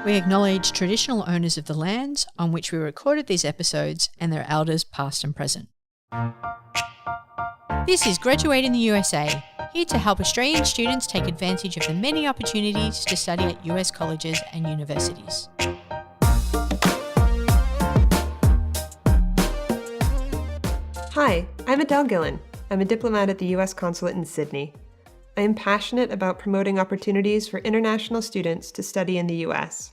We acknowledge traditional owners of the lands on which we recorded these episodes and their elders past and present. This is Graduate in the USA, here to help Australian students take advantage of the many opportunities to study at US colleges and universities. Hi, I'm Adelle Gillen. I'm a diplomat at the US Consulate in Sydney. I am passionate about promoting opportunities for international students to study in the US.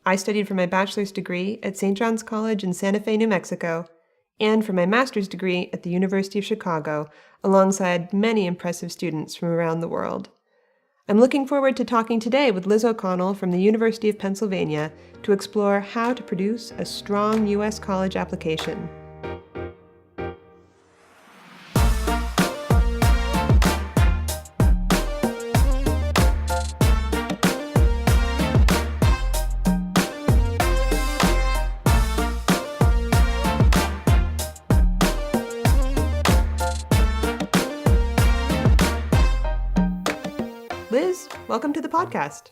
I studied for my bachelor's degree at St. John's College in Santa Fe, New Mexico, and for my master's degree at the University of Chicago, alongside many impressive students from around the world. I'm looking forward to talking today with Liz O'Connell from the University of Pennsylvania to explore how to produce a strong US college application. Liz, welcome to the podcast.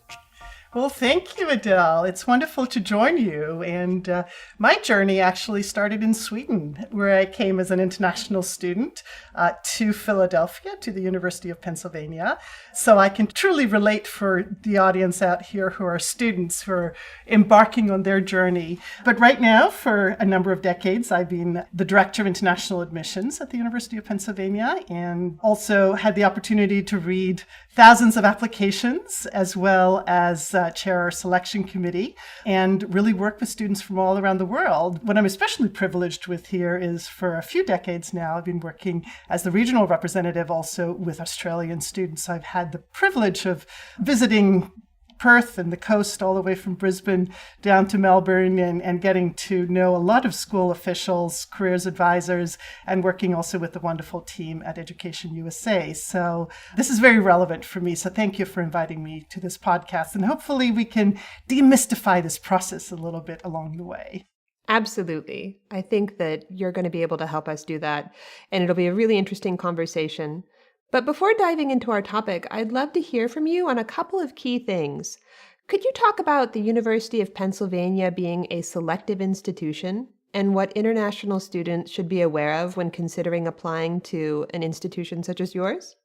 Well, thank you, Adelle. It's wonderful to join you. And my journey actually started in Sweden, where I came as an international student to Philadelphia, to the University of Pennsylvania. So I can truly relate for the audience out here who are students who are embarking on their journey. But right now, for a number of decades, I've been the Director of International Admissions at the University of Pennsylvania, and also had the opportunity to read thousands of applications, as well as chair our selection committee, and really work with students from all around the world. What I'm especially privileged with here is for a few decades now, I've been working as the regional representative also with Australian students. I've had the privilege of visiting Perth and the coast all the way from Brisbane down to Melbourne and getting to know a lot of school officials, careers advisors, and working also with the wonderful team at Education USA. So this is very relevant for me. So thank you for inviting me to this podcast. And hopefully we can demystify this process a little bit along the way. Absolutely. I think that you're going to be able to help us do that. And it'll be a really interesting conversation. But before diving into our topic, I'd love to hear from you on a couple of key things. Could you talk about the University of Pennsylvania being a selective institution and what international students should be aware of when considering applying to an institution such as yours?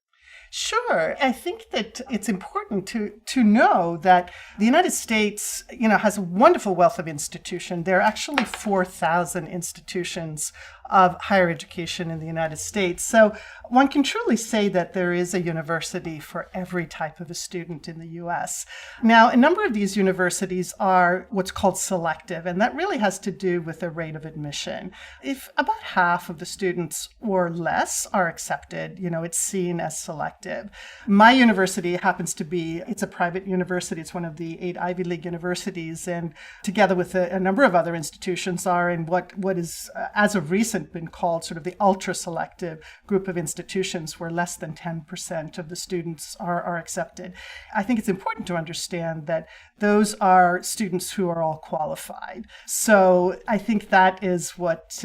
Sure. I think that it's important to know that the United States, has a wonderful wealth of institution. There are actually 4,000 institutions of higher education in the United States. So one can truly say that there is a university for every type of a student in the US. Now, a number of these universities are what's called selective, and that really has to do with the rate of admission. If about half of the students or less are accepted, it's seen as selective. My university happens to be, it's a private university. It's one of the 8 Ivy League universities, and together with a number of other institutions are in what is, as of recent, been called sort of the ultra-selective group of institutions where less than 10% of the students are accepted. I think it's important to understand that those are students who are all qualified. So I think that is what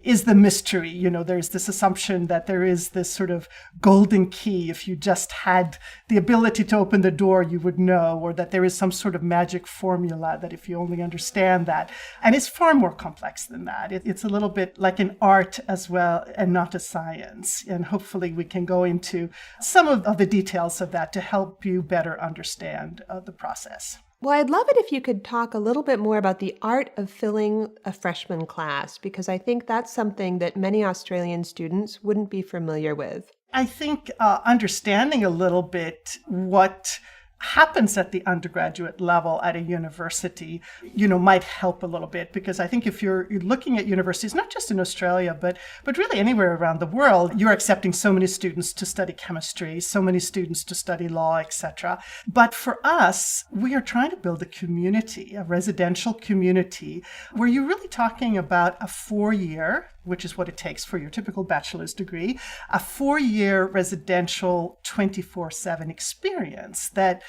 is the mystery. There's this assumption that there is this sort of golden key. If you just had the ability to open the door, you would know, or that there is some sort of magic formula that if you only understand that. And it's far more complex than that. It's a little bit like an art as well, and not a science. And hopefully we can go into some of the details of that to help you better understand the process. Well, I'd love it if you could talk a little bit more about the art of filling a freshman class, because I think that's something that many Australian students wouldn't be familiar with. I think understanding a little bit what happens at the undergraduate level at a university, might help a little bit, because I think if you're looking at universities, not just in Australia, but really anywhere around the world, you're accepting so many students to study chemistry, so many students to study law, etc. But for us, we are trying to build a community, a residential community, where you're really talking about a 4-year which is what it takes for your typical bachelor's degree, a 4-year residential 24/7 experience that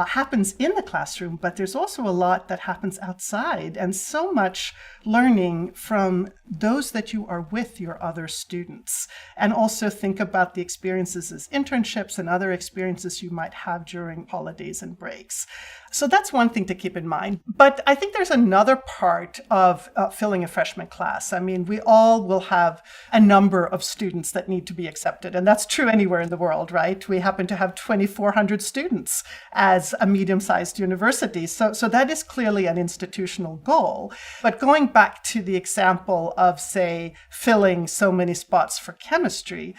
happens in the classroom, but there's also a lot that happens outside, and so much learning from those that you are with, your other students. And also think about the experiences as internships and other experiences you might have during holidays and breaks. So that's one thing to keep in mind. But I think there's another part of filling a freshman class. I mean, we all will have a number of students that need to be accepted. And that's true anywhere in the world, right? We happen to have 2,400 students as a medium-sized university. So that is clearly an institutional goal. But going back to the example of, say, filling so many spots for chemistry,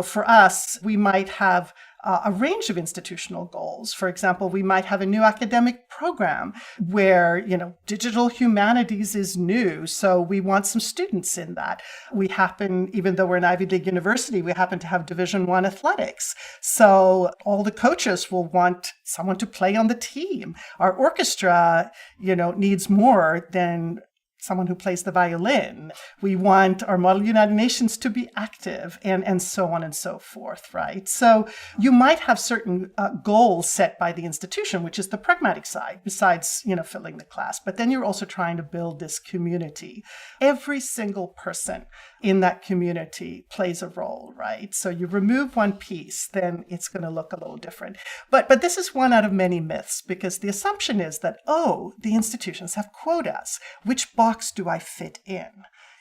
for us, we might have a range of institutional goals. For example, we might have a new academic program where, digital humanities is new, so we want some students in that. We happen, even though we're an Ivy League university, we happen to have Division I athletics. So all the coaches will want someone to play on the team. Our orchestra, needs more than someone who plays the violin. We want our Model United Nations to be active, and so on and so forth, right? So you might have certain goals set by the institution, which is the pragmatic side, besides, filling the class. But then you're also trying to build this community. Every single person in that community plays a role, right? So you remove one piece, then it's going to look a little different. But this is one out of many myths, because the assumption is that, the institutions have quotas. Which box do I fit in?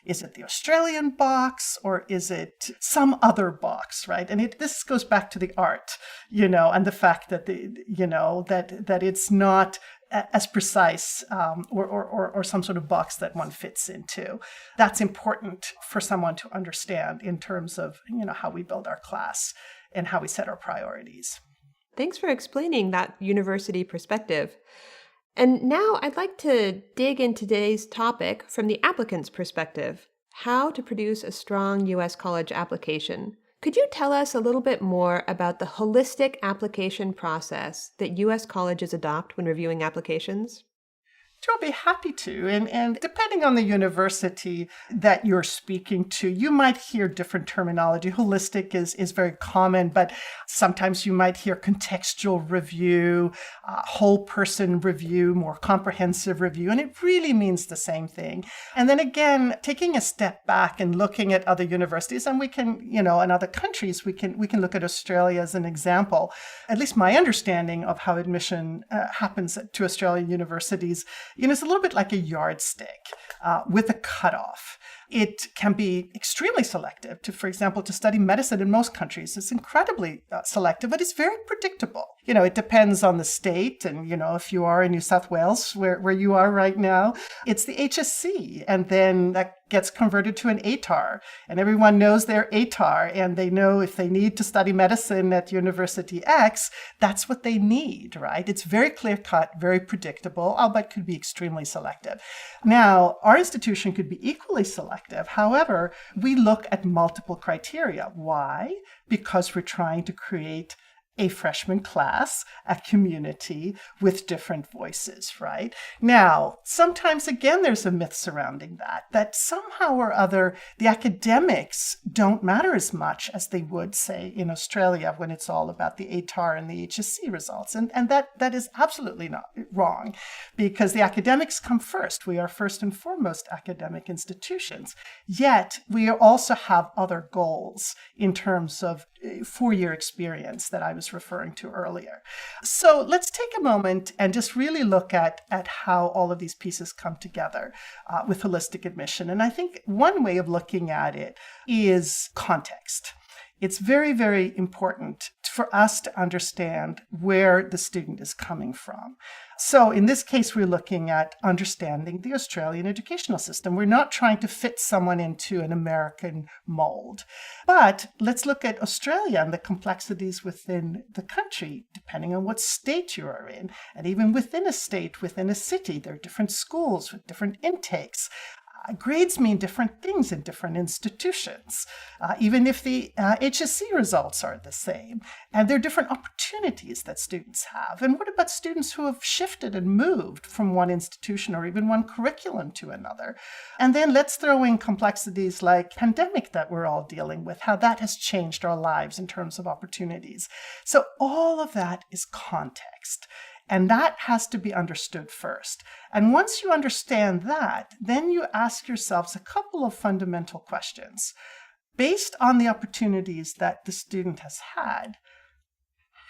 Is it the Australian box, or is it some other box, right? And this goes back to the art, and the fact that that it's not as precise or some sort of box that one fits into. That's important for someone to understand in terms of how we build our class and how we set our priorities. Thanks for explaining that university perspective. And now I'd like to dig into today's topic from the applicant's perspective: how to produce a strong U.S. college application. Could you tell us a little bit more about the holistic application process that U.S. colleges adopt when reviewing applications? Sure, I'll be happy to. And depending on the university that you're speaking to, you might hear different terminology. Holistic is very common, but sometimes you might hear contextual review, whole person review, more comprehensive review, and it really means the same thing. And then again, taking a step back and looking at other universities, and we can, in other countries, we can look at Australia as an example. At least my understanding of how admission happens to Australian universities, it's a little bit like a yardstick with a cutoff. It can be extremely selective. For example, to study medicine in most countries, it's incredibly selective, but it's very predictable. It depends on the state, and, if you are in New South Wales, where you are right now, it's the HSC, and then that gets converted to an ATAR, and everyone knows their ATAR, and they know if they need to study medicine at University X, that's what they need, right? It's very clear-cut, very predictable, albeit could be extremely selective. Now, our institution could be equally selective. However, we look at multiple criteria. Why? Because we're trying to create a freshman class, a community with different voices, right? Now, sometimes, again, there's a myth surrounding that somehow or other, the academics don't matter as much as they would, say, in Australia, when it's all about the ATAR and the HSC results. And that is absolutely not wrong, because the academics come first. We are first and foremost academic institutions. Yet, we also have other goals in terms of 4-year experience that I was referring to earlier. So let's take a moment and just really look at how all of these pieces come together with holistic admission. And I think one way of looking at it is context. It's very, very important for us to understand where the student is coming from. So in this case, we're looking at understanding the Australian educational system. We're not trying to fit someone into an American mold. But let's look at Australia and the complexities within the country, depending on what state you are in. And even within a state, within a city, there are different schools with different intakes. Grades mean different things in different institutions, even if the HSC results are the same. And there are different opportunities that students have. And what about students who have shifted and moved from one institution or even one curriculum to another? And then let's throw in complexities like pandemic that we're all dealing with, how that has changed our lives in terms of opportunities. So all of that is context. And that has to be understood first. And once you understand that, then you ask yourselves a couple of fundamental questions. Based on the opportunities that the student has had,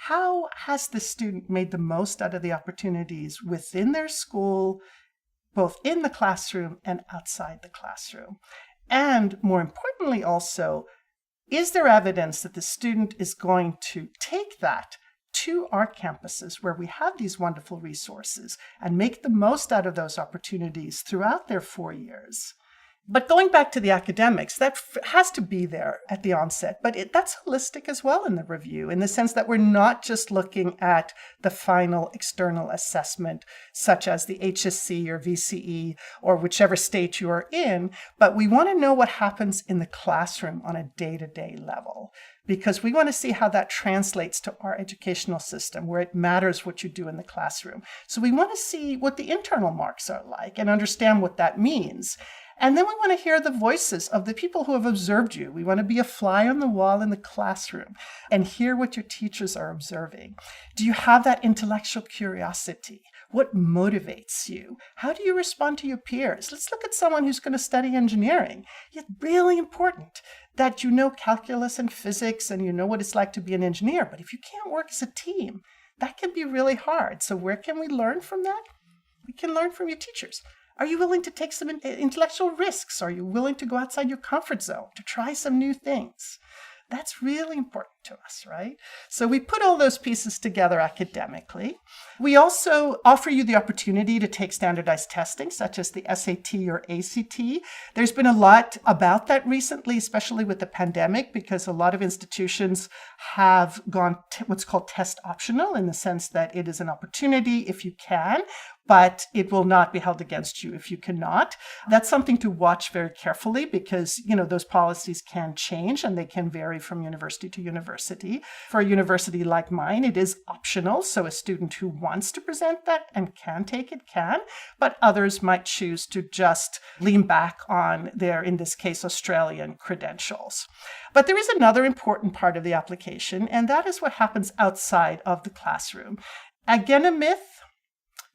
how has the student made the most out of the opportunities within their school, both in the classroom and outside the classroom? And more importantly also, is there evidence that the student is going to take that to our campuses where we have these wonderful resources and make the most out of those opportunities throughout their 4 years? But going back to the academics, that has to be there at the onset, but that's holistic as well in the review, in the sense that we're not just looking at the final external assessment, such as the HSC or VCE or whichever state you are in, but we want to know what happens in the classroom on a day-to-day level, because we want to see how that translates to our educational system, where it matters what you do in the classroom. So we want to see what the internal marks are like and understand what that means. And then we want to hear the voices of the people who have observed you. We want to be a fly on the wall in the classroom and hear what your teachers are observing. Do you have that intellectual curiosity? What motivates you? How do you respond to your peers? Let's look at someone who's going to study engineering. It's really important that you know calculus and physics and you know what it's like to be an engineer. But if you can't work as a team, that can be really hard. So where can we learn from that? We can learn from your teachers. Are you willing to take some intellectual risks? Are you willing to go outside your comfort zone to try some new things? That's really important to us, right? So we put all those pieces together academically. We also offer you the opportunity to take standardized testing, such as the SAT or ACT. There's been a lot about that recently, especially with the pandemic, because a lot of institutions have gone what's called test optional, in the sense that it is an opportunity if you can, but it will not be held against you if you cannot. That's something to watch very carefully, because, those policies can change and they can vary from university to university. For a university like mine, it is optional. So a student who wants to present that and can take it can, but others might choose to just lean back on their, in this case, Australian credentials. But there is another important part of the application, and that is what happens outside of the classroom. Again, a myth.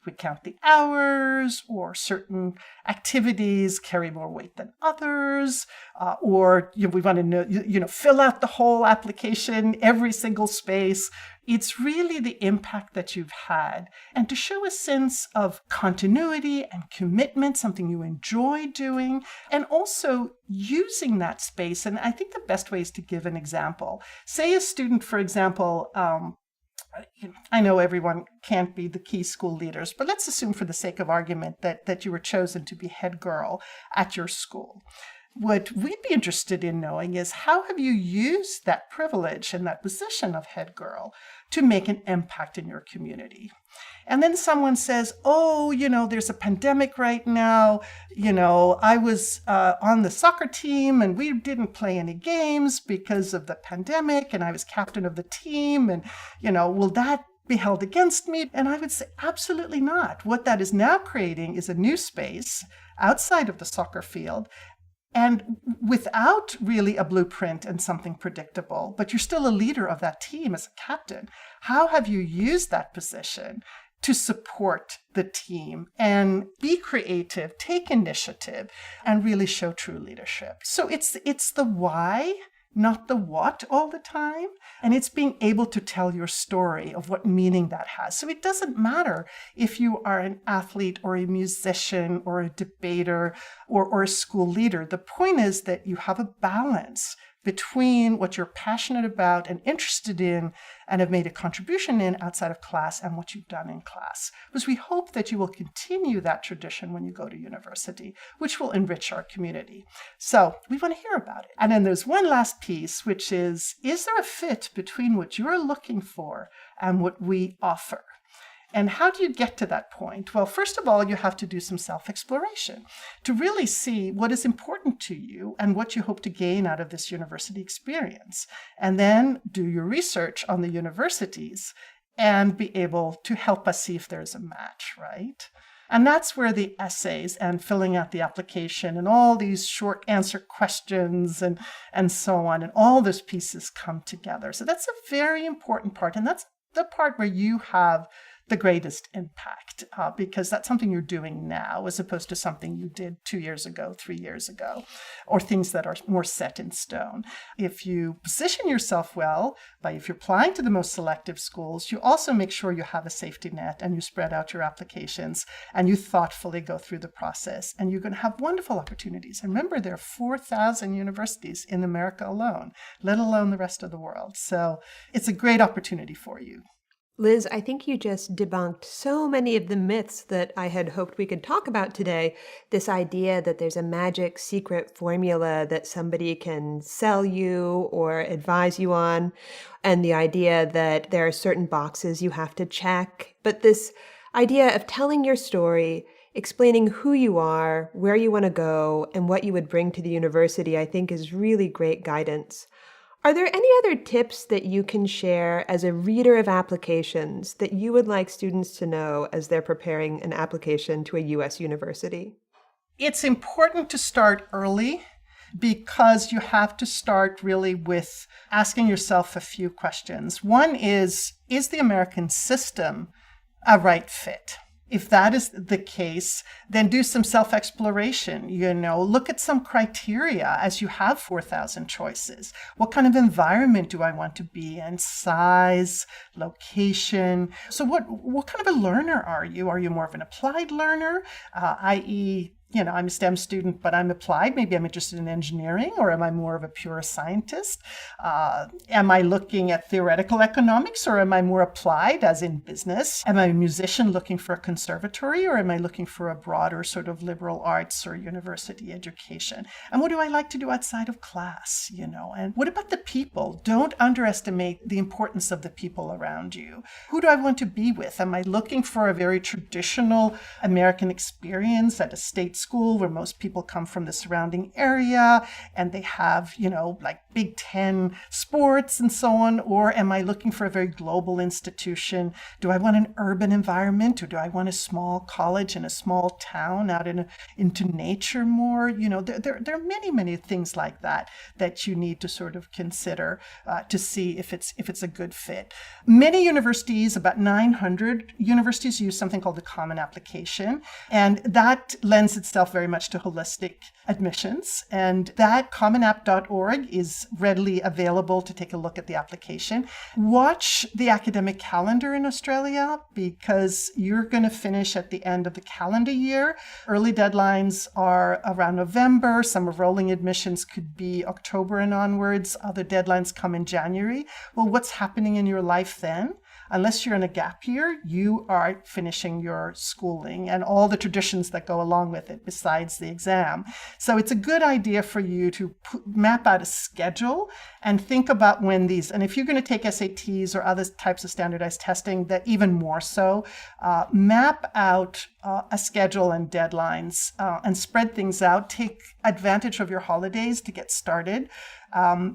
We count the hours, or certain activities carry more weight than others, or we want to know, fill out the whole application, every single space. It's really the impact that you've had, and to show a sense of continuity and commitment, something you enjoy doing, and also using that space. And I think the best way is to give an example. Say a student, for example, I know everyone can't be the key school leaders, but let's assume for the sake of argument that you were chosen to be head girl at your school. What we'd be interested in knowing is, how have you used that privilege and that position of head girl to make an impact in your community? And then someone says, there's a pandemic right now. I was on the soccer team and we didn't play any games because of the pandemic, and I was captain of the team, and, will that be held against me? And I would say, absolutely not. What that is now creating is a new space outside of the soccer field, and without really a blueprint and something predictable, but you're still a leader of that team as a captain. How have you used that position to support the team and be creative, take initiative, and really show true leadership? So it's the why, not the what all the time. And it's being able to tell your story of what meaning that has. So it doesn't matter if you are an athlete or a musician or a debater or a school leader. The point is that you have a balance between what you're passionate about and interested in and have made a contribution in outside of class and what you've done in class. Because we hope that you will continue that tradition when you go to university, which will enrich our community. So we want to hear about it. And then there's one last piece, which is there a fit between what you're looking for and what we offer? And how do you get to that point? Well, first of all, you have to do some self-exploration to really see what is important to you and what you hope to gain out of this university experience. And then do your research on the universities and be able to help us see if there's a match, right? And that's where the essays and filling out the application and all these short answer questions and so on, and all those pieces come together. So that's a very important part. And that's the part where you have the greatest impact, because that's something you're doing now as opposed to something you did 2 years ago, 3 years ago, or things that are more set in stone. If you position yourself well, if you're applying to the most selective schools, you also make sure you have a safety net and you spread out your applications and you thoughtfully go through the process, and you're going to have wonderful opportunities. And remember, there are 4,000 universities in America alone, let alone the rest of the world. So it's a great opportunity for you. Liz, I think you just debunked so many of the myths that I had hoped we could talk about today. This idea that there's a magic secret formula that somebody can sell you or advise you on, and the idea that there are certain boxes you have to check. But this idea of telling your story, explaining who you are, where you want to go, and what you would bring to the university, I think is really great guidance. Are there any other tips that you can share as a reader of applications that you would like students to know as they're preparing an application to a U.S. university? It's important to start early because you have to start really with asking yourself a few questions. One is the American system a right fit? If that is the case, then do some self-exploration, look at some criteria as you have 4,000 choices. What kind of environment do I want to be in? Size, location. So what kind of a learner are you? Are you more of an applied learner, i.e., I'm a STEM student, but I'm applied. Maybe I'm interested in engineering, or am I more of a pure scientist? Am I looking at theoretical economics, or am I more applied, as in business? Am I a musician looking for a conservatory, or am I looking for a broader sort of liberal arts or university education? And what do I like to do outside of class, And what about the people? Don't underestimate the importance of the people around you. Who do I want to be with? Am I looking for a very traditional American experience at a state school where most people come from the surrounding area and they have, like Big Ten sports and so on? Or am I looking for a very global institution? Do I want an urban environment, or do I want a small college in a small town out into nature more? There are many, many things like that you need to sort of consider to see if it's a good fit. Many universities, about 900 universities, use something called the Common Application, and that lends itself very much to holistic admissions. And that commonapp.org is readily available to take a look at the application. Watch the academic calendar in Australia, because you're going to finish at the end of the calendar year. Early deadlines are around November. Some of rolling admissions could be October and onwards. Other deadlines come in January. Well, what's happening in your life then? Unless you're in a gap year, you are finishing your schooling and all the traditions that go along with it besides the exam. So it's a good idea for you to map out a schedule and think about when these, and if you're going to take SATs or other types of standardized testing, that even more so, map out a schedule and deadlines and spread things out. Take advantage of your holidays to get started.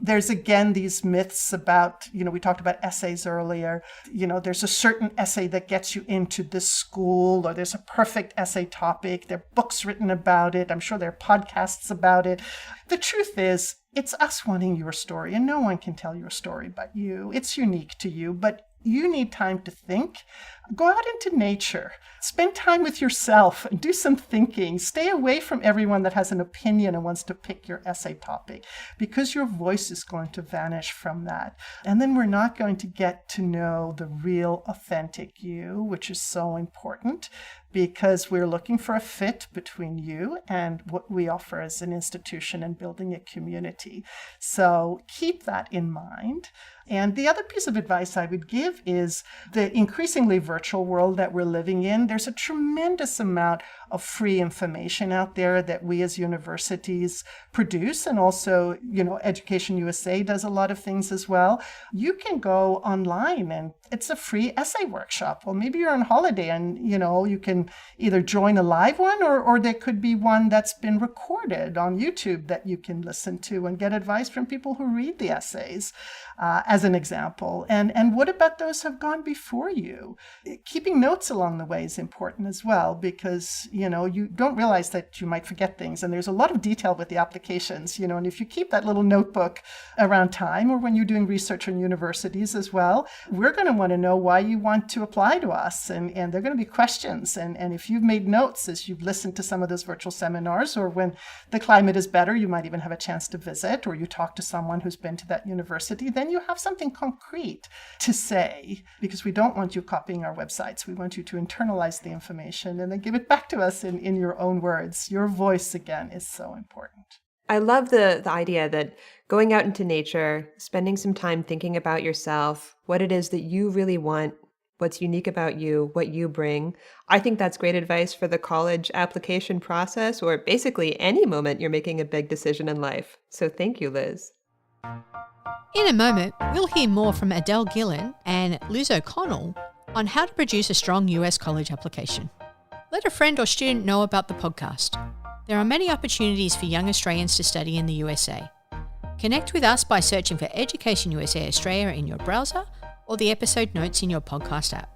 There's again these myths about, we talked about essays earlier. There's a certain essay that gets you into this school, or there's a perfect essay topic. There are books written about it. I'm sure there are podcasts about it. The truth is, it's us wanting your story, and no one can tell your story but you. It's unique to you, but you need time to think. Go out into nature. Spend time with yourself and do some thinking. Stay away from everyone that has an opinion and wants to pick your essay topic, because your voice is going to vanish from that. And then we're not going to get to know the real, authentic you, which is so important, because we're looking for a fit between you and what we offer as an institution and building a community. So keep that in mind. And the other piece of advice I would give is the increasingly virtual world that we're living in, there's a tremendous amount of free information out there that we as universities produce. And also, Education USA does a lot of things as well. You can go online and it's a free essay workshop. Well, maybe you're on holiday and, you can either join a live one or there could be one that's been recorded on YouTube that you can listen to and get advice from people who read the essays, as an example. And what about those who have gone before you? Keeping notes along the way is important as well, because, you don't realize that you might forget things. And there's a lot of detail with the applications, and if you keep that little notebook around time or when you're doing research on universities as well, we're going to want to know why you want to apply to us. And there are going to be questions. And if you've made notes as you've listened to some of those virtual seminars, or when the climate is better, you might even have a chance to visit, or you talk to someone who's been to that university, then you have something concrete to say, because we don't want you copying our websites. We want you to internalize the information and then give it back to us in your own words. Your voice, again, is so important. I love the idea that going out into nature, spending some time thinking about yourself, what it is that you really want, what's unique about you, what you bring. I think that's great advice for the college application process, or basically any moment you're making a big decision in life. So thank you, Liz. In a moment, we'll hear more from Adelle Gillen and Liz O'Connell on how to produce a strong US college application. Let a friend or student know about the podcast. There are many opportunities for young Australians to study in the USA. Connect with us by searching for Education USA Australia in your browser or the episode notes in your podcast app.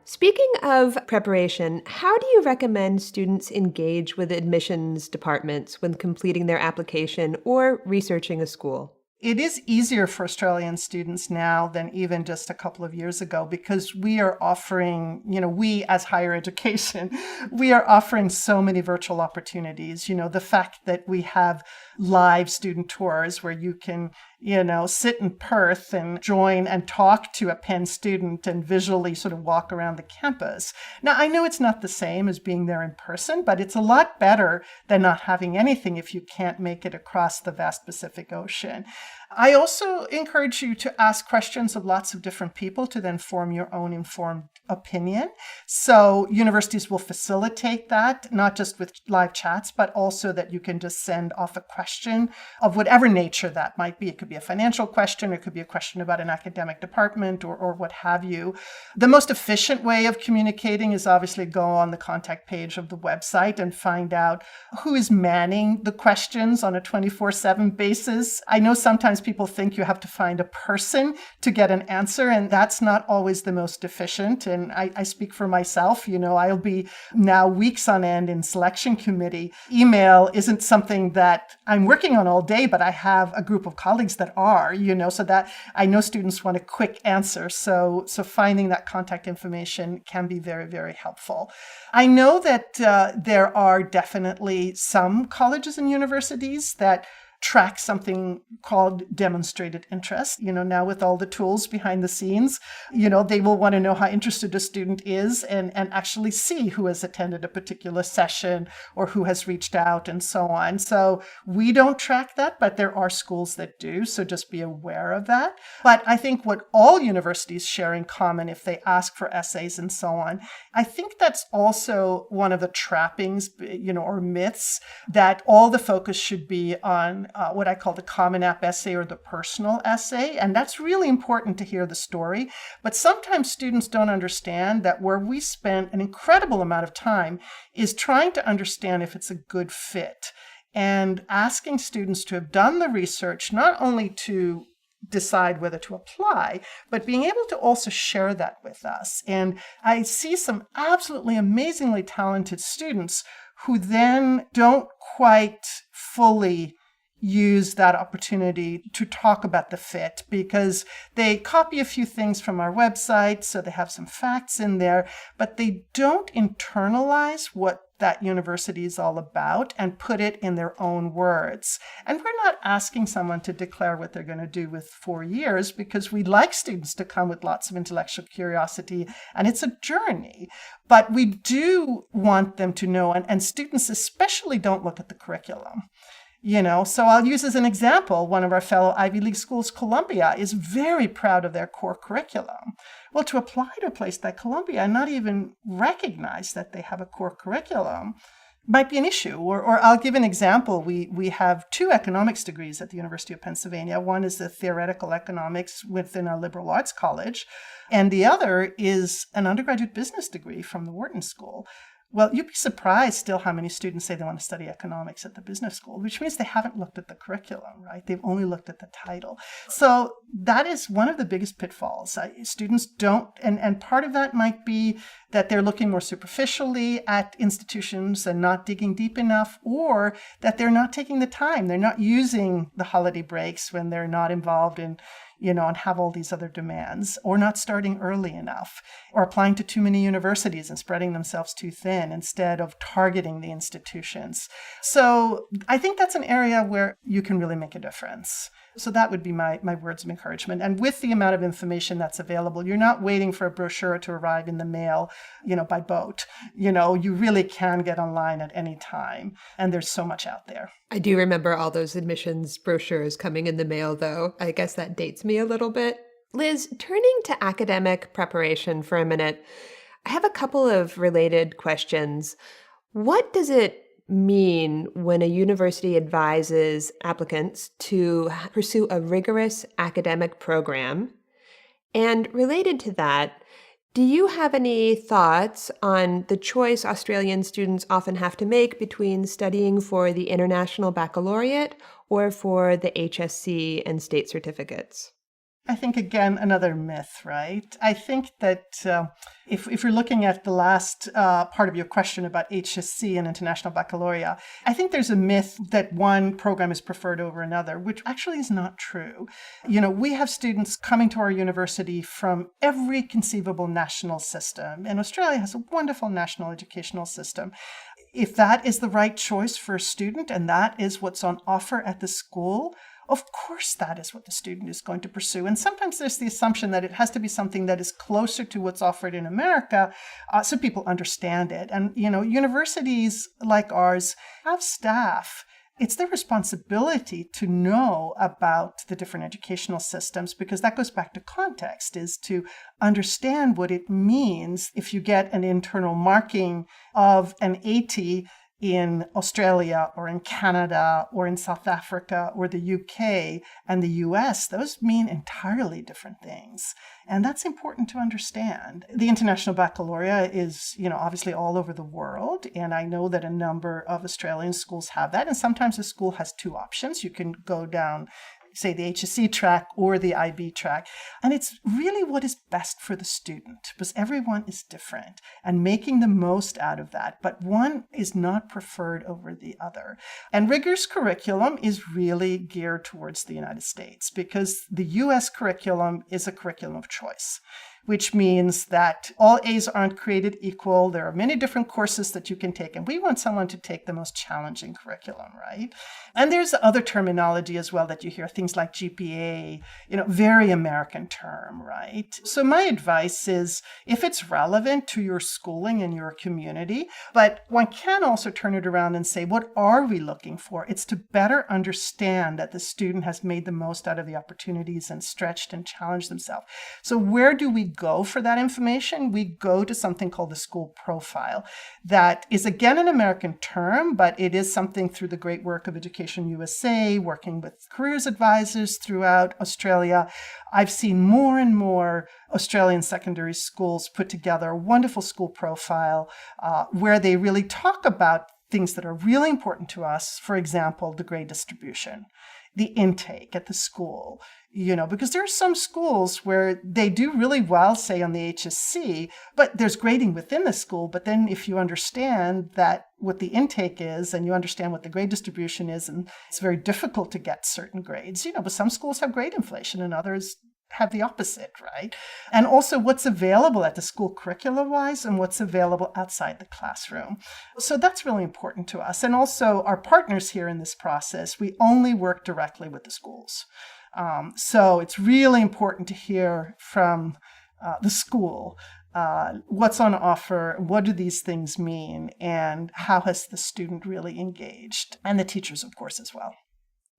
Speaking of preparation, how do you recommend students engage with admissions departments when completing their application or researching a school? It is easier for Australian students now than even just a couple of years ago, because we are offering, we as higher education, we are offering so many virtual opportunities. The fact that we have live student tours where you can, sit in Perth and join and talk to a Penn student and visually sort of walk around the campus. Now, I know it's not the same as being there in person, but it's a lot better than not having anything if you can't make it across the vast Pacific Ocean. I also encourage you to ask questions of lots of different people to then form your own informed opinion. So universities will facilitate that, not just with live chats, but also that you can just send off a question of whatever nature that might be. It could be a financial question, it could be a question about an academic department or what have you. The most efficient way of communicating is obviously go on the contact page of the website and find out who is manning the questions on a 24/7 basis. I know sometimes people think you have to find a person to get an answer, and that's not always the most efficient. And I speak for myself, I'll be now weeks on end in selection committee. Email isn't something that I'm working on all day, but I have a group of colleagues that are, so that I know students want a quick answer. So finding that contact information can be very, very helpful. I know that there are definitely some colleges and universities that track something called demonstrated interest. Now with all the tools behind the scenes, they will want to know how interested a student is and actually see who has attended a particular session or who has reached out and so on. So we don't track that, but there are schools that do. So just be aware of that. But I think what all universities share in common if they ask for essays and so on, I think that's also one of the trappings, or myths, that all the focus should be on what I call the Common App essay or the personal essay. And that's really important to hear the story. But sometimes students don't understand that where we spend an incredible amount of time is trying to understand if it's a good fit and asking students to have done the research, not only to decide whether to apply, but being able to also share that with us. And I see some absolutely amazingly talented students who then don't quite fully use that opportunity to talk about the fit, because they copy a few things from our website, so they have some facts in there, but they don't internalize what that university is all about and put it in their own words. And we're not asking someone to declare what they're going to do with 4 years, because we like students to come with lots of intellectual curiosity, and it's a journey. But we do want them to know, and students especially don't look at the curriculum. So I'll use as an example, one of our fellow Ivy League schools, Columbia, is very proud of their core curriculum. Well, to apply to a place like Columbia and not even recognize that they have a core curriculum might be an issue. Or I'll give an example. We have 2 economics degrees at the University of Pennsylvania. One is the theoretical economics within our liberal arts college, and the other is an undergraduate business degree from the Wharton School. Well, you'd be surprised still how many students say they want to study economics at the business school, which means they haven't looked at the curriculum, right? They've only looked at the title. So that is one of the biggest pitfalls. Students don't, and part of that might be that they're looking more superficially at institutions and not digging deep enough, or that they're not taking the time. They're not using the holiday breaks when they're not involved in and have all these other demands, or not starting early enough, or applying to too many universities and spreading themselves too thin instead of targeting the institutions. So I think that's an area where you can really make a difference. So that would be my words of encouragement. And with the amount of information that's available, you're not waiting for a brochure to arrive in the mail, by boat. You really can get online at any time. And there's so much out there. I do remember all those admissions brochures coming in the mail, though. I guess that dates me a little bit. Liz, turning to academic preparation for a minute, I have a couple of related questions. What does it mean when a university advises applicants to pursue a rigorous academic program? And related to that, do you have any thoughts on the choice Australian students often have to make between studying for the International Baccalaureate or for the HSC and state certificates? I think, again, another myth, right? I think that if you're looking at the last part of your question about HSC and International Baccalaureate, I think there's a myth that one program is preferred over another, which actually is not true. We have students coming to our university from every conceivable national system, and Australia has a wonderful national educational system. If that is the right choice for a student and that is what's on offer at the school, of course, that is what the student is going to pursue. And sometimes there's the assumption that it has to be something that is closer to what's offered in America, so people understand it. And, universities like ours have staff. It's their responsibility to know about the different educational systems, because that goes back to context, is to understand what it means if you get an internal marking of an 80 in Australia or in Canada or in South Africa or the UK and the US. Those mean entirely different things. And that's important to understand. The International Baccalaureate is, obviously all over the world. And I know that a number of Australian schools have that. And sometimes a school has 2 options. You can go down, say, the HSC track or the IB track. And it's really what is best for the student, because everyone is different and making the most out of that. But one is not preferred over the other. And rigorous curriculum is really geared towards the United States, because the US curriculum is a curriculum of choice, which means that all A's aren't created equal. There are many different courses that you can take, and we want someone to take the most challenging curriculum, right? And there's other terminology as well that you hear, things like GPA, very American term, right? So my advice is, if it's relevant to your schooling and your community, but one can also turn it around and say, what are we looking for? It's to better understand that the student has made the most out of the opportunities and stretched and challenged themselves. So where do we go for that information? We go to something called the school profile. That is, again, an American term, but it is something through the great work of Education USA, working with careers advisors throughout Australia. I've seen more and more Australian secondary schools put together a wonderful school profile where they really talk about things that are really important to us. For example, the grade distribution, the intake at the school, because there are some schools where they do really well, say on the HSC, but there's grading within the school. But then if you understand that what the intake is and you understand what the grade distribution is, and it's very difficult to get certain grades, but some schools have grade inflation and others have the opposite, right? And also what's available at the school curricula-wise and what's available outside the classroom. So that's really important to us. And also our partners here in this process, we only work directly with the schools. So it's really important to hear from the school what's on offer, what do these things mean, and how has the student really engaged, and the teachers, of course, as well.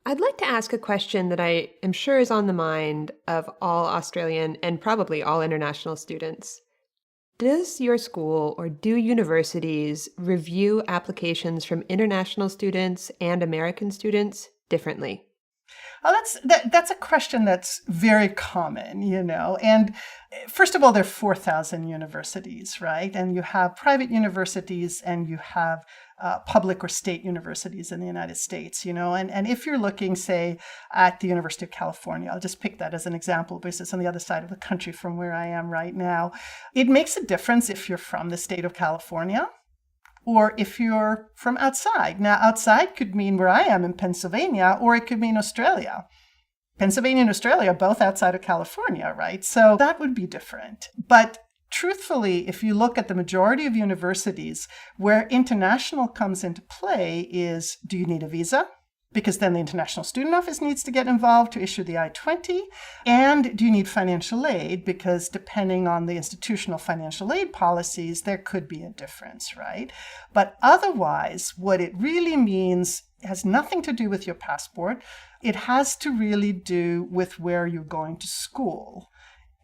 I'd like to ask a question that I am sure is on the mind of all Australian and probably all international students. Does your school or do universities review applications from international students and American students differently? Well, that's a question that's very common, And first of all, there are 4,000 universities, right? And you have private universities and you have public or state universities in the United States, And if you're looking, say, at the University of California, I'll just pick that as an example because it's on the other side of the country from where I am right now. It makes a difference if you're from the state of California or if you're from outside. Now, outside could mean where I am in Pennsylvania, or it could mean Australia. Pennsylvania and Australia are both outside of California, right? So that would be different. But truthfully, if you look at the majority of universities, where international comes into play is, do you need a visa? Because then the International Student Office needs to get involved to issue the I-20. And do you need financial aid? Because depending on the institutional financial aid policies, there could be a difference, right? But otherwise, what it really means has nothing to do with your passport. It has to really do with where you're going to school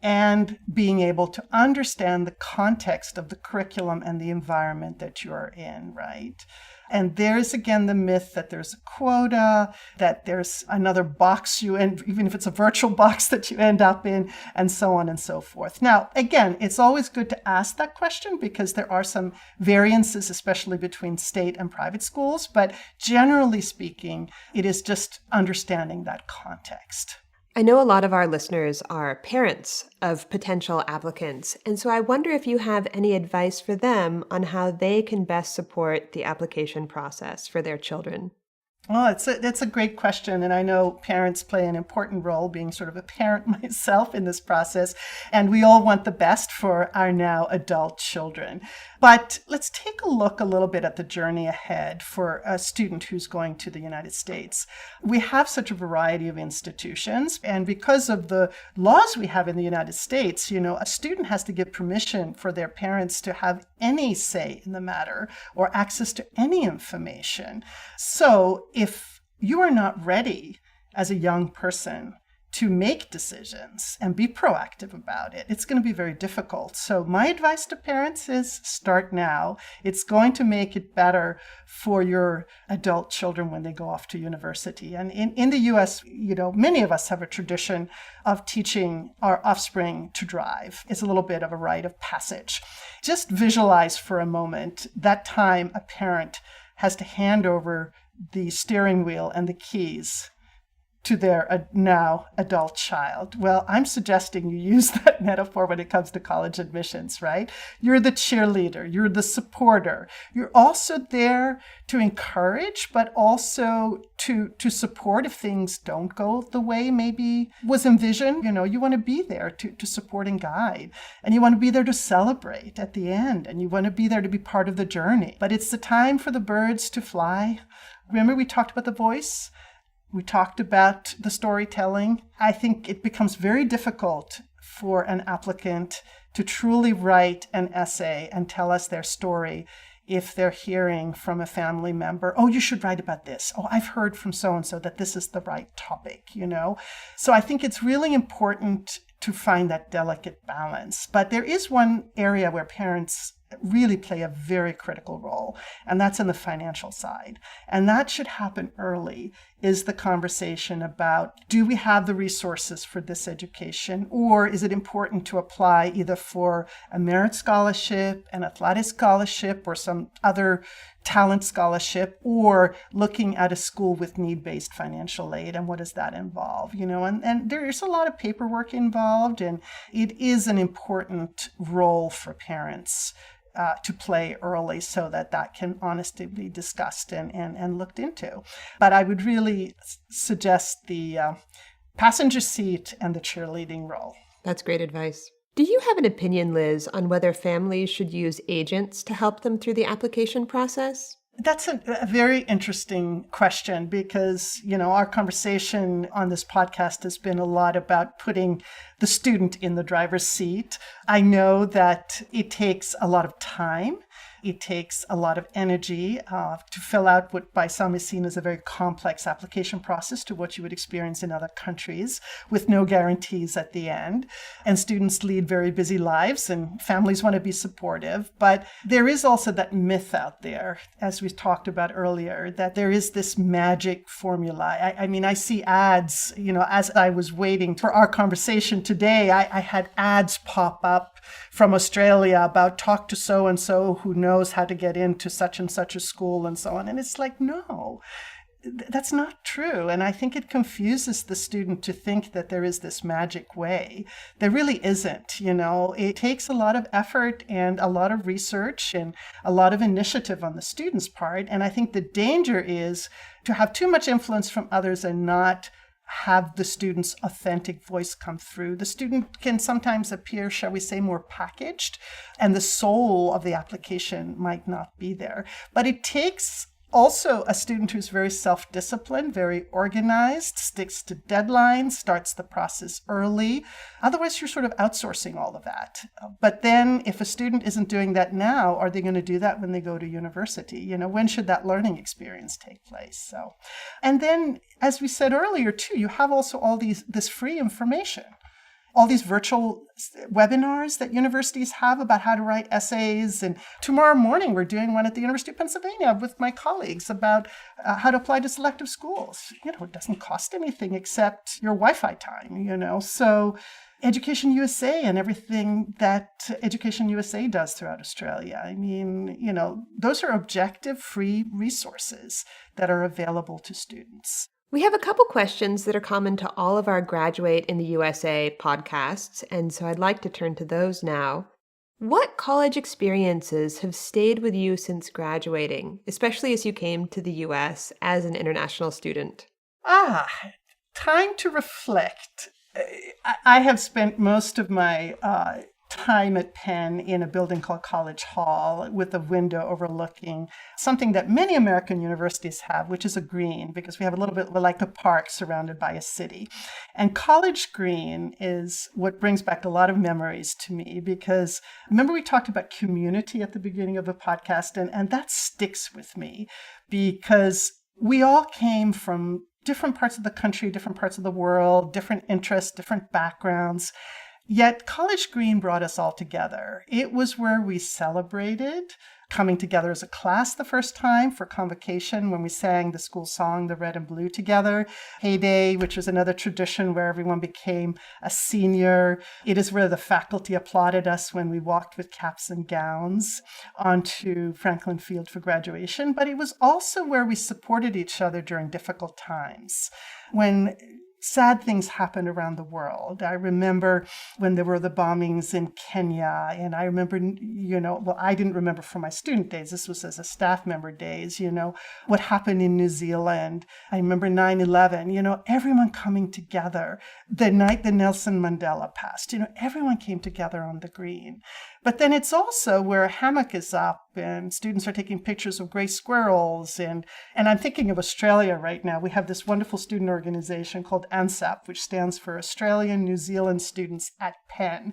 and being able to understand the context of the curriculum and the environment that you're in, right? And there's, again, the myth that there's a quota, that there's another box even if it's a virtual box that you end up in, and so on and so forth. Now, again, it's always good to ask that question because there are some variances, especially between state and private schools. But generally speaking, it is just understanding that context. I know a lot of our listeners are parents of potential applicants, and so I wonder if you have any advice for them on how they can best support the application process for their children. Oh, that's a great question. And I know parents play an important role, being sort of a parent myself in this process. And we all want the best for our now adult children. But let's take a look a little bit at the journey ahead for a student who's going to the United States. We have such a variety of institutions. And because of the laws we have in the United States, a student has to give permission for their parents to have any say in the matter or access to any information. So if you are not ready as a young person to make decisions and be proactive about it, it's going to be very difficult. So my advice to parents is start now. It's going to make it better for your adult children when they go off to university. And in the US, many of us have a tradition of teaching our offspring to drive. It's a little bit of a rite of passage. Just visualize for a moment that time a parent has to hand over the steering wheel and the keys to their now adult child. Well, I'm suggesting you use that metaphor when it comes to college admissions, right? You're the cheerleader, you're the supporter. You're also there to encourage, but also to support if things don't go the way maybe was envisioned. You want to be there to support and guide. And you want to be there to celebrate at the end. And you want to be there to be part of the journey. But it's the time for the birds to fly. Remember we talked about the voice? We talked about the storytelling. I think it becomes very difficult for an applicant to truly write an essay and tell us their story if they're hearing from a family member, oh, you should write about this. Oh, I've heard from so-and-so that this is the right topic, So I think it's really important to find that delicate balance. But there is one area where parents really play a very critical role, and that's in the financial side. And that should happen early, is the conversation about, do we have the resources for this education, or is it important to apply either for a merit scholarship, an athletic scholarship, or some other talent scholarship, or looking at a school with need-based financial aid, and what does that involve? And there's a lot of paperwork involved, and it is an important role for parents to play early so that can honestly be discussed and looked into. But I would really suggest the passenger seat and the cheerleading role. That's great advice. Do you have an opinion, Liz, on whether families should use agents to help them through the application process? That's a very interesting question because, our conversation on this podcast has been a lot about putting the student in the driver's seat. I know that it takes a lot of time. It takes a lot of energy to fill out what by some is seen as a very complex application process to what you would experience in other countries with no guarantees at the end. And students lead very busy lives and families want to be supportive. But there is also that myth out there, as we talked about earlier, that there is this magic formula. I mean, I see ads, as I was waiting for our conversation today, I had ads pop up from Australia about talk to so-and-so who knows how to get into such and such a school and so on. And it's like, no, that's not true. And I think it confuses the student to think that there is this magic way. There really isn't, It takes a lot of effort and a lot of research and a lot of initiative on the student's part. And I think the danger is to have too much influence from others and not have the student's authentic voice come through. The student can sometimes appear, shall we say, more packaged, and the soul of the application might not be there. But it takes also a student who's very self-disciplined, very organized, sticks to deadlines, starts the process early. Otherwise, you're sort of outsourcing all of that. But then if a student isn't doing that now, are they going to do that when they go to university? When should that learning experience take place? And then, as we said earlier, too, you have also all this free information. All these virtual webinars that universities have about how to write essays. And tomorrow morning, we're doing one at the University of Pennsylvania with my colleagues about how to apply to selective schools. It doesn't cost anything except your Wi-Fi time, So Education USA and everything that Education USA does throughout Australia. I mean, those are objective, free resources that are available to students. We have a couple questions that are common to all of our Graduate in the USA podcasts, and so I'd like to turn to those now. What college experiences have stayed with you since graduating, especially as you came to the US as an international student? Time to reflect. I have spent most of my time at Penn in a building called College Hall with a window overlooking something that many American universities have, which is a green, because we have a little bit like a park surrounded by a city. And College Green is what brings back a lot of memories to me, because remember we talked about community at the beginning of the podcast, and that sticks with me because we all came from different parts of the country, different parts of the world, different interests, different backgrounds. Yet College Green brought us all together. It was where we celebrated coming together as a class the first time for convocation when we sang the school song, The Red and Blue, together. Heyday, which was another tradition where everyone became a senior. It is where the faculty applauded us when we walked with caps and gowns onto Franklin Field for graduation. But it was also where we supported each other during difficult times. When sad things happened around the world. I remember when there were the bombings in Kenya, and I remember, I didn't remember from my student days. This was as a staff member days, what happened in New Zealand. I remember 9/11, everyone coming together. The night that Nelson Mandela passed, everyone came together on the green. But then it's also where a hammock is up and students are taking pictures of gray squirrels. And I'm thinking of Australia right now. We have this wonderful student organization called ANZAP, which stands for Australian New Zealand Students at Penn.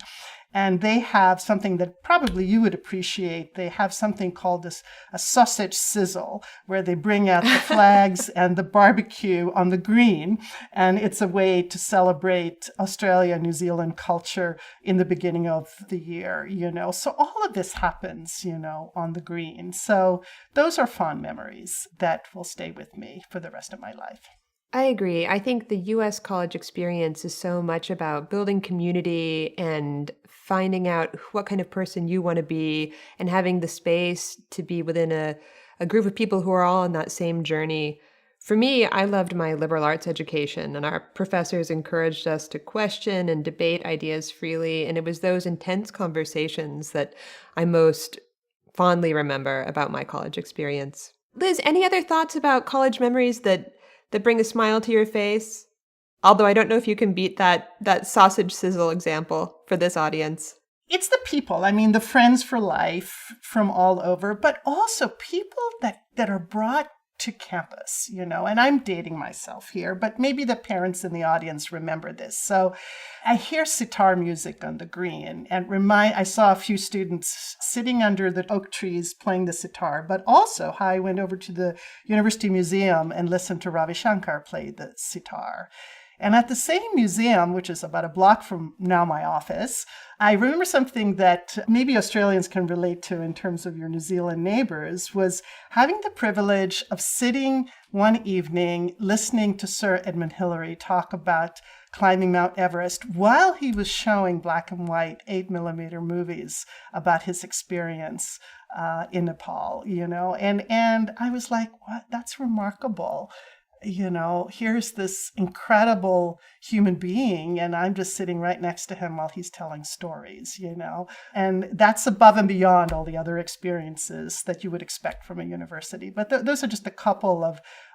And they have something that probably you would appreciate. They have something called a sausage sizzle, where they bring out the flags and the barbecue on the green. And it's a way to celebrate Australia, New Zealand culture in the beginning of the year, So all of this happens, on the green. So those are fond memories that will stay with me for the rest of my life. I agree. I think the U.S. college experience is so much about building community and finding out what kind of person you want to be and having the space to be within a group of people who are all on that same journey. For me, I loved my liberal arts education, and our professors encouraged us to question and debate ideas freely, and it was those intense conversations that I most fondly remember about my college experience. Liz, any other thoughts about college memories that bring a smile to your face? Although I don't know if you can beat that sausage sizzle example for this audience. It's the people. I mean, the friends for life from all over, but also people that are brought to campus, and I'm dating myself here, but maybe the parents in the audience remember this. So I hear sitar music on the green and I saw a few students sitting under the oak trees playing the sitar, but also I went over to the University Museum and listened to Ravi Shankar play the sitar. And at the same museum, which is about a block from now my office, I remember something that maybe Australians can relate to in terms of your New Zealand neighbors, was having the privilege of sitting one evening listening to Sir Edmund Hillary talk about climbing Mount Everest while he was showing black and white 8mm movies about his experience in Nepal, and I was like, what? That's remarkable. Here's this incredible human being, and I'm just sitting right next to him while he's telling stories, and that's above and beyond all the other experiences that you would expect from a university. But those are just a couple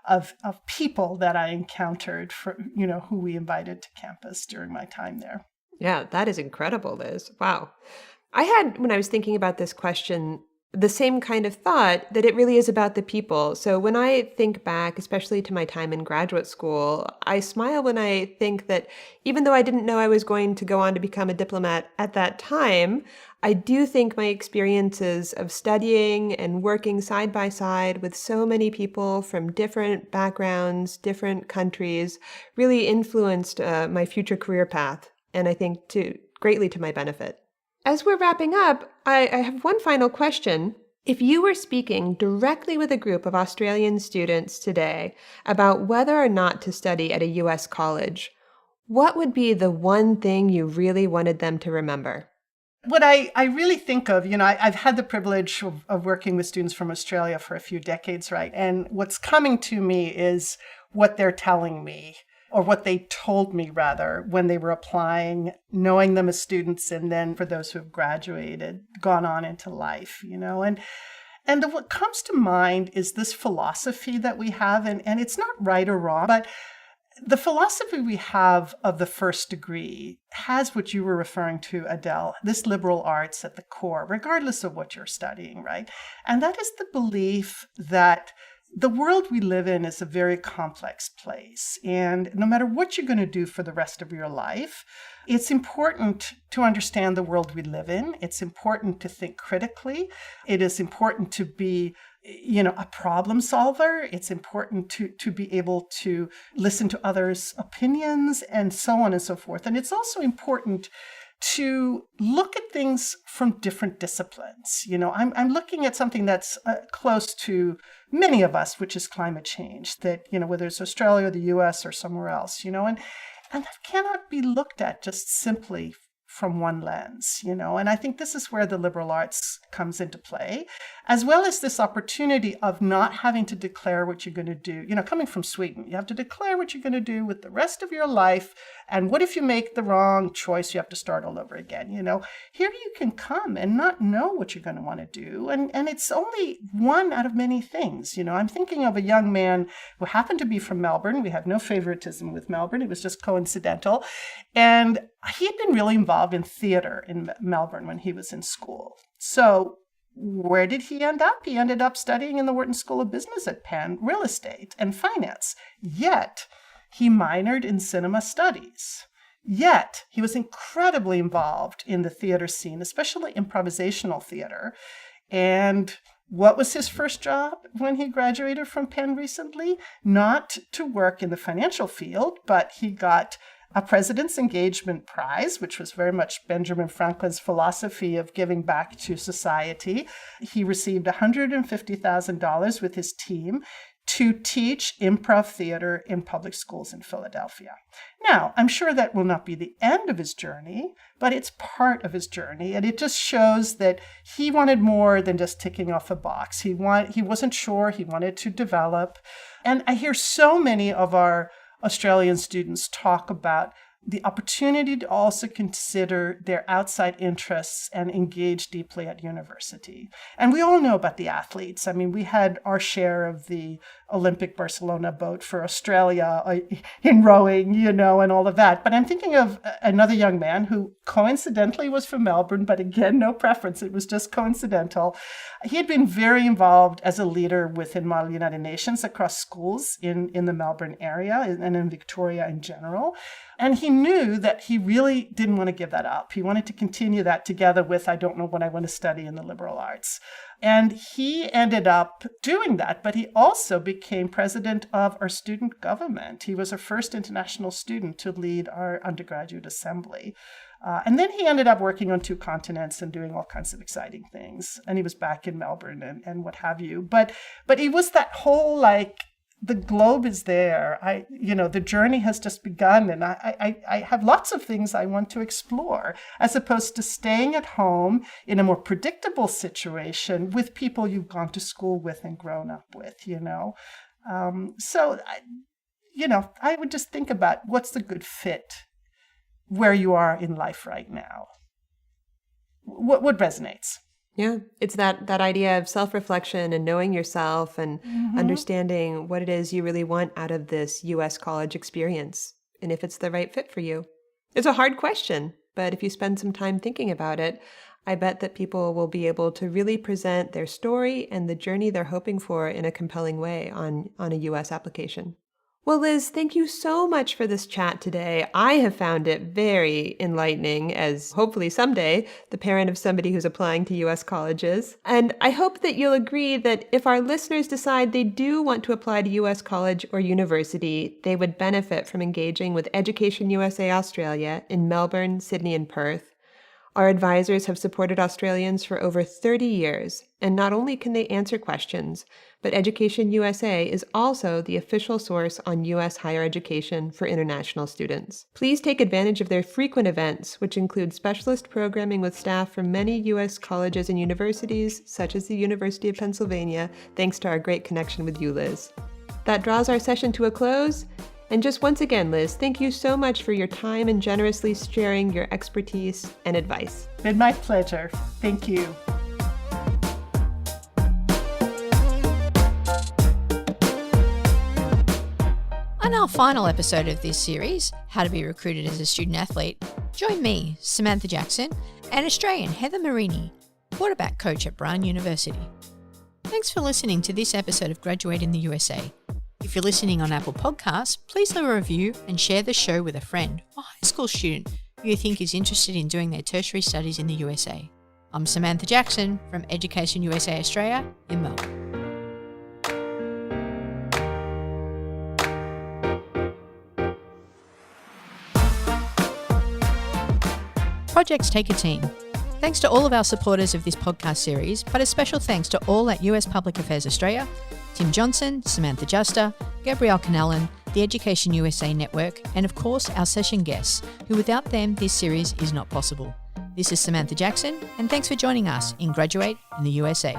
of people that I encountered who we invited to campus during my time there. Yeah, that is incredible, Liz. Wow. I had, when I was thinking about this question, the same kind of thought that it really is about the people. So when I think back, especially to my time in graduate school, I smile when I think that even though I didn't know I was going to go on to become a diplomat at that time, I do think my experiences of studying and working side by side with so many people from different backgrounds, different countries, really influenced my future career path, and I think greatly to my benefit. As we're wrapping up, I have one final question. If you were speaking directly with a group of Australian students today about whether or not to study at a U.S. college, what would be the one thing you really wanted them to remember? What I really think of, I've had the privilege of working with students from Australia for a few decades, right? And what's coming to me is what they're telling me, or what they told me, rather, when they were applying, knowing them as students, and then for those who have graduated, gone on into life, And what comes to mind is this philosophy that we have, and it's not right or wrong, but the philosophy we have of the first degree has what you were referring to, Adele, this liberal arts at the core, regardless of what you're studying, right? And that is the belief that the world we live in is a very complex place. And no matter what you're going to do for the rest of your life, it's important to understand the world we live in. It's important to think critically. It is important to be a problem solver. It's important to be able to listen to others' opinions and so on and so forth. And it's also important to look at things from different disciplines. I'm looking at something that's close to many of us, which is climate change, that, whether it's Australia or the US or somewhere else, and that cannot be looked at just simply from one lens, and I think this is where the liberal arts comes into play, as well as this opportunity of not having to declare what you're going to do. Coming from Sweden, you have to declare what you're going to do with the rest of your life, and what if you make the wrong choice? You have to start all over again. Here you can come and not know what you're going to want to do, and it's only one out of many things. I'm thinking of a young man who happened to be from Melbourne. We have no favoritism with Melbourne. It was just coincidental, and he had been really involved in theater in Melbourne when he was in school. So where did he end up? He ended up studying in the Wharton School of Business at Penn, real estate and finance. Yet he minored in cinema studies. Yet he was incredibly involved in the theater scene, especially improvisational theater. And what was his first job when he graduated from Penn recently? Not to work in the financial field, but he got a President's Engagement Prize, which was very much Benjamin Franklin's philosophy of giving back to society. He received $150,000 with his team to teach improv theater in public schools in Philadelphia. Now, I'm sure that will not be the end of his journey, but it's part of his journey, and it just shows that he wanted more than just ticking off a box. He wasn't sure, he wanted to develop. And I hear so many of our Australian students talk about the opportunity to also consider their outside interests and engage deeply at university. And we all know about the athletes. I mean, we had our share of the Olympic Barcelona boat for Australia in rowing, and all of that. But I'm thinking of another young man who coincidentally was from Melbourne, but again, no preference. It was just coincidental. He had been very involved as a leader within Model United Nations across schools in the Melbourne area and in Victoria in general. And he knew that he really didn't want to give that up. He wanted to continue that together with, I don't know what I want to study in the liberal arts. And he ended up doing that, but he also became president of our student government. He was our first international student to lead our undergraduate assembly. And then he ended up working on 2 continents and doing all kinds of exciting things. And he was back in Melbourne and what have you. But it was that whole, the globe is there. The journey has just begun, and I have lots of things I want to explore, as opposed to staying at home in a more predictable situation with people you've gone to school with and grown up with, So, I would just think about what's the good fit where you are in life right now. What resonates? Yeah, it's that idea of self-reflection and knowing yourself and understanding what it is you really want out of this U.S. college experience and if it's the right fit for you. It's a hard question, but if you spend some time thinking about it, I bet that people will be able to really present their story and the journey they're hoping for in a compelling way on a U.S. application. Well, Liz, thank you so much for this chat today. I have found it very enlightening as hopefully someday the parent of somebody who's applying to U.S. colleges. And I hope that you'll agree that if our listeners decide they do want to apply to U.S. college or university, they would benefit from engaging with Education USA Australia in Melbourne, Sydney, and Perth. Our advisors have supported Australians for over 30 years, and not only can they answer questions, but Education USA is also the official source on U.S. higher education for international students. Please take advantage of their frequent events, which include specialist programming with staff from many U.S. colleges and universities, such as the University of Pennsylvania, thanks to our great connection with you, Liz. That draws our session to a close. And just once again, Liz, thank you so much for your time and generously sharing your expertise and advice. It's been my pleasure. Thank you. On our final episode of this series, How to Be Recruited as a Student Athlete, join me, Samantha Jackson, and Australian Heather Marini, quarterback coach at Brown University. Thanks for listening to this episode of Graduate in the USA. If you're listening on Apple Podcasts, please leave a review and share the show with a friend or high school student who you think is interested in doing their tertiary studies in the USA. I'm Samantha Jackson from Education USA Australia in Melbourne. Projects take a team. Thanks to all of our supporters of this podcast series, but a special thanks to all at US Public Affairs Australia, Tim Johnson, Samantha Juster, Gabrielle Canellan, the Education USA Network, and of course our session guests, who without them this series is not possible. This is Samantha Jackson, and thanks for joining us in Graduate in the USA.